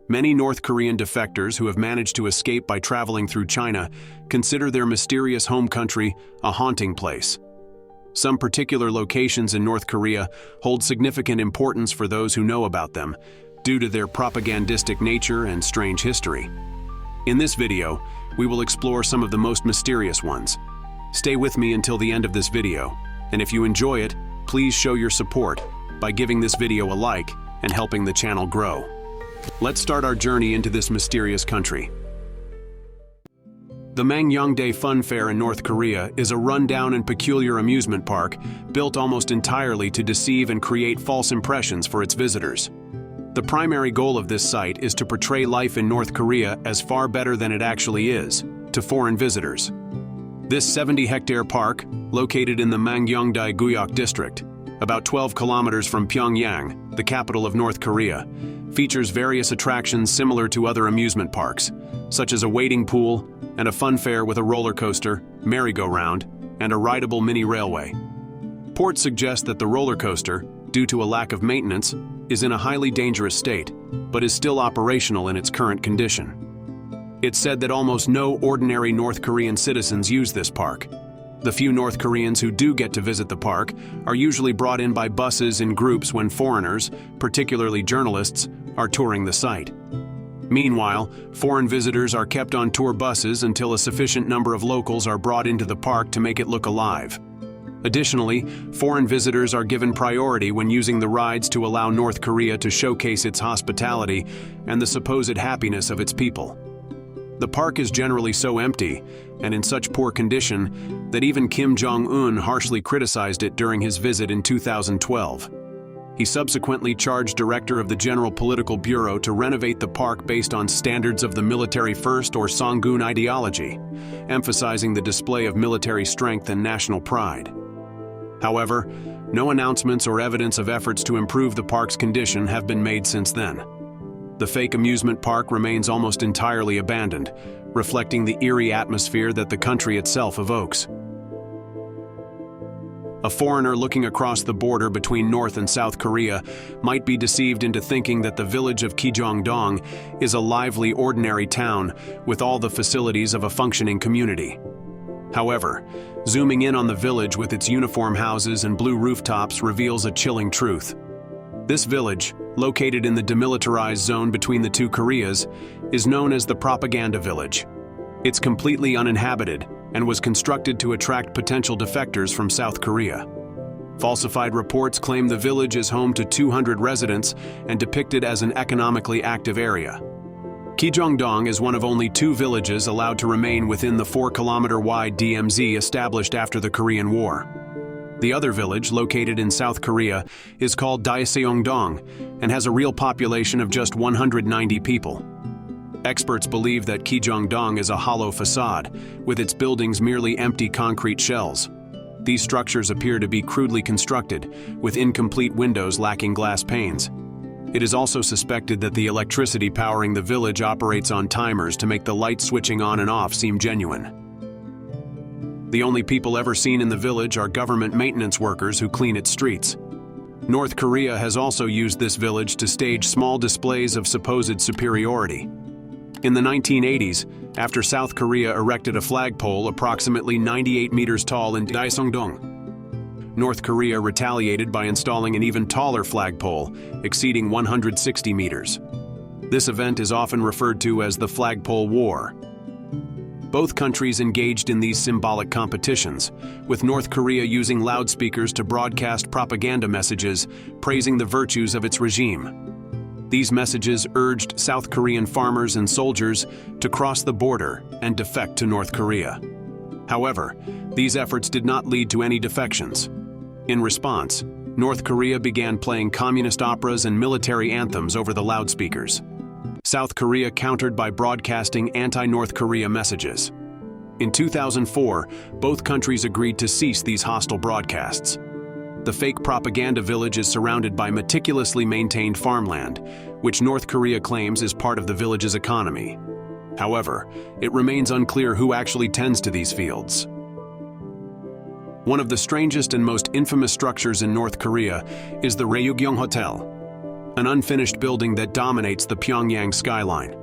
Many North Korean defectors who have managed to escape by traveling through China consider their mysterious home country a haunting place. Some particular locations in North Korea hold significant importance for those who know about them, due to their propagandistic nature and strange history. In this video, we will explore some of the most mysterious ones. Stay with me until the end of this video, and if you enjoy it, please show your support by giving this video a like and helping the channel grow. Let's start our journey into this mysterious country. The Mangyongdae Funfair in North Korea is a rundown and peculiar amusement park built almost entirely to deceive and create false impressions for its visitors. The primary goal of this site is to portray life in North Korea as far better than it actually is, to foreign visitors. This 70-hectare park, located in the Mangyongdae district, about 12 kilometers from Pyongyang, the capital of North Korea, features various attractions similar to other amusement parks, such as a wading pool and a fun fair with a roller coaster, merry-go-round, and a rideable mini railway. Reports suggest that the roller coaster, due to a lack of maintenance, is in a highly dangerous state, but is still operational in its current condition. It's said that almost no ordinary North Korean citizens use this park. The few North Koreans who do get to visit the park are usually brought in by buses in groups when foreigners, particularly journalists, are touring the site. Meanwhile, foreign visitors are kept on tour buses until a sufficient number of locals are brought into the park to make it look alive. Additionally, foreign visitors are given priority when using the rides to allow North Korea to showcase its hospitality and the supposed happiness of its people. The park is generally so empty and in such poor condition that even Kim Jong-un harshly criticized it during his visit in 2012. He subsequently charged director of the General Political Bureau to renovate the park based on standards of the military first or Songun ideology, emphasizing the display of military strength and national pride. However, no announcements or evidence of efforts to improve the park's condition have been made since then. The fake amusement park remains almost entirely abandoned, reflecting the eerie atmosphere that the country itself evokes. A foreigner looking across the border between North and South Korea might be deceived into thinking that the village of Kijong-dong is a lively, ordinary town with all the facilities of a functioning community. However, zooming in on the village with its uniform houses and blue rooftops reveals a chilling truth. This village, located in the demilitarized zone between the two Koreas, is known as the Propaganda Village. It's completely uninhabited and was constructed to attract potential defectors from South Korea. Falsified reports claim the village is home to 200 residents and depicted as an economically active area. Kijong-dong is one of only 2 villages allowed to remain within the 4-kilometer-wide DMZ established after the Korean War. The other village, located in South Korea, is called Kijong-dong and has a real population of just 190 people. Experts believe that Kijong-dong is a hollow facade, with its buildings merely empty concrete shells. These structures appear to be crudely constructed, with incomplete windows lacking glass panes. It is also suspected that the electricity powering the village operates on timers to make the lights switching on and off seem genuine. The only people ever seen in the village are government maintenance workers who clean its streets. North Korea has also used this village to stage small displays of supposed superiority. In the 1980s, after South Korea erected a flagpole approximately 98 meters tall in Kijong-dong, North Korea retaliated by installing an even taller flagpole, exceeding 160 meters. This event is often referred to as the Flagpole War. Both countries engaged in these symbolic competitions, with North Korea using loudspeakers to broadcast propaganda messages praising the virtues of its regime. These messages urged South Korean farmers and soldiers to cross the border and defect to North Korea. However, these efforts did not lead to any defections. In response, North Korea began playing communist operas and military anthems over the loudspeakers. South Korea countered by broadcasting anti-North Korea messages. In 2004, both countries agreed to cease these hostile broadcasts. The fake propaganda village is surrounded by meticulously maintained farmland, which North Korea claims is part of the village's economy. However, it remains unclear who actually tends to these fields. One of the strangest and most infamous structures in North Korea is the Ryugyong Hotel. an unfinished building that dominates the Pyongyang skyline.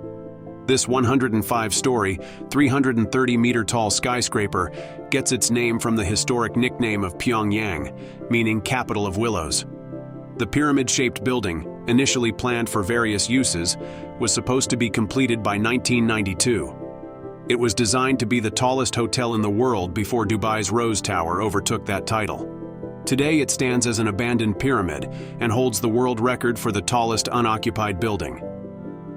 This 105-story, 330-meter-tall skyscraper gets its name from the historic nickname of Pyongyang, meaning capital of willows. The pyramid-shaped building, initially planned for various uses, was supposed to be completed by 1992. It was designed to be the tallest hotel in the world before Dubai's Rose Tower overtook that title. Today it stands as an abandoned pyramid and holds the world record for the tallest unoccupied building.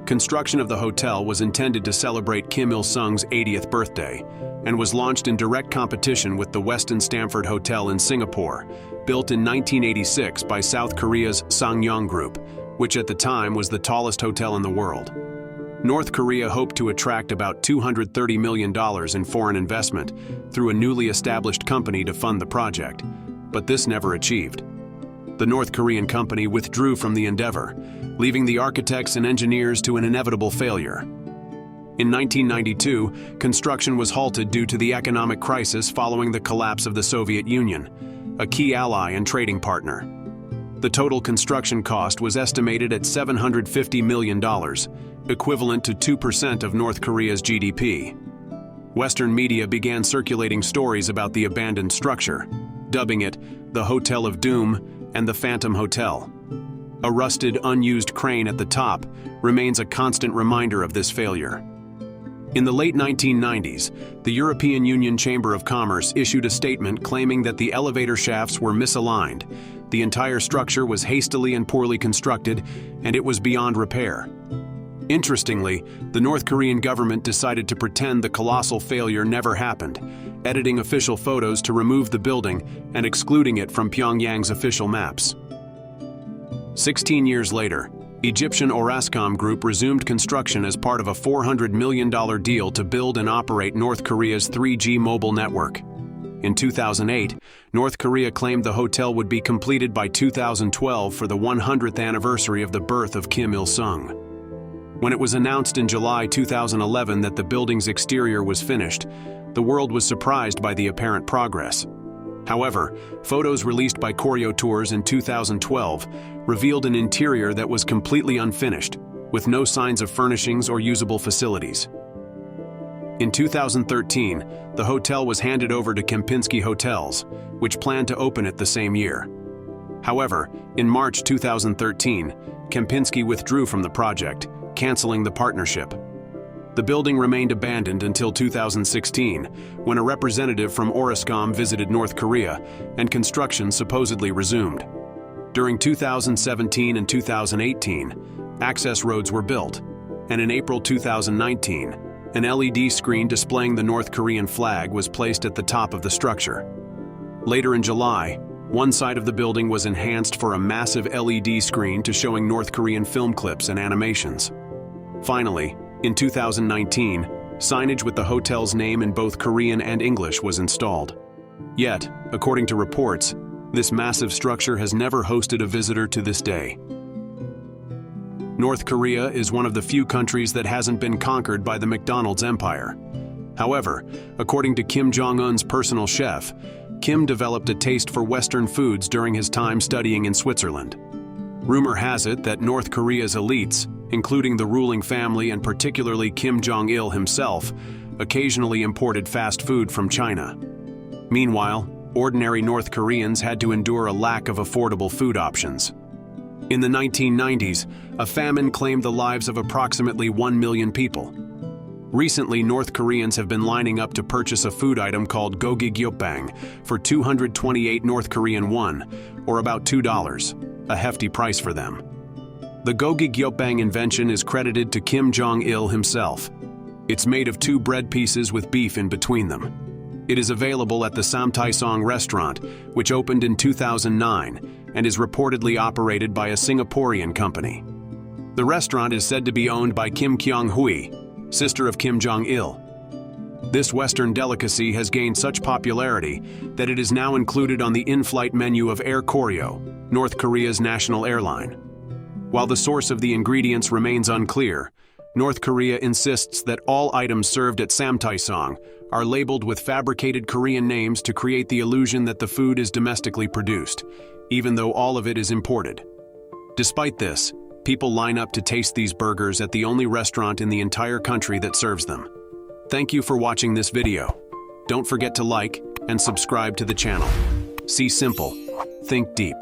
Construction of the hotel was intended to celebrate Kim Il-sung's 80th birthday and was launched in direct competition with the Westin Stamford Hotel in Singapore, built in 1986 by South Korea's Ssangyong Group, which at the time was the tallest hotel in the world. North Korea hoped to attract about $230 million in foreign investment through a newly established company to fund the project, but this never achieved. The North Korean company withdrew from the endeavor, leaving the architects and engineers to an inevitable failure. In 1992, construction was halted due to the economic crisis following the collapse of the Soviet Union, a key ally and trading partner. The total construction cost was estimated at $750 million, equivalent to 2% of North Korea's GDP. Western media began circulating stories about the abandoned structure, dubbing it the Hotel of Doom and the Phantom Hotel. A rusted, unused crane at the top remains a constant reminder of this failure. In the late 1990s, the European Union Chamber of Commerce issued a statement claiming that the elevator shafts were misaligned, the entire structure was hastily and poorly constructed, and it was beyond repair. Interestingly, the North Korean government decided to pretend the colossal failure never happened, editing official photos to remove the building and excluding it from Pyongyang's official maps. 16 years later, Egyptian Orascom Group resumed construction as part of a $400 million deal to build and operate North Korea's 3G mobile network. In 2008, North Korea claimed the hotel would be completed by 2012 for the 100th anniversary of the birth of Kim Il-sung. When it was announced in July 2011 that the building's exterior was finished, the world was surprised by the apparent progress. However, photos released by Koryo Tours in 2012 revealed an interior that was completely unfinished, with no signs of furnishings or usable facilities. In 2013, the hotel was handed over to Kempinski Hotels, which planned to open it the same year. However, in March 2013, Kempinski withdrew from the project, canceling the partnership. The building remained abandoned until 2016, when a representative from Orascom visited North Korea and construction supposedly resumed. During 2017 and 2018, access roads were built, and in April 2019, an LED screen displaying the North Korean flag was placed at the top of the structure. Later in July, one side of the building was enhanced for a massive LED screen to showing North Korean film clips and animations. Finally, in 2019, signage with the hotel's name in both Korean and English was installed. Yet, according to reports, this massive structure has never hosted a visitor to this day. North Korea is one of the few countries that hasn't been conquered by the McDonald's empire. However, according to Kim Jong-un's personal chef, Kim developed a taste for Western foods during his time studying in Switzerland. Rumor has it that North Korea's elites, including the ruling family and particularly Kim Jong-il himself, occasionally imported fast food from China. Meanwhile, ordinary North Koreans had to endure a lack of affordable food options. In the 1990s, a famine claimed the lives of approximately 1 million people. Recently, North Koreans have been lining up to purchase a food item called gogi-gyeopbang for 228 North Korean won, or about $2, a hefty price for them. The gogi-gyeopbang invention is credited to Kim Jong-il himself. It's made of 2 bread pieces with beef in between them. It is available at the Samtaesong restaurant, which opened in 2009 and is reportedly operated by a Singaporean company. The restaurant is said to be owned by Kim Kyung-hui, sister of Kim Jong-il. This Western delicacy has gained such popularity that it is now included on the in-flight menu of Air Koryo, North Korea's national airline. While the source of the ingredients remains unclear, North Korea insists that all items served at Samtaesong are labeled with fabricated Korean names to create the illusion that the food is domestically produced, even though all of it is imported. Despite this, People line up to taste these burgers at the only restaurant in the entire country that serves them. Thank you for watching this video. Don't forget to like and subscribe to the channel. See simple, think deep.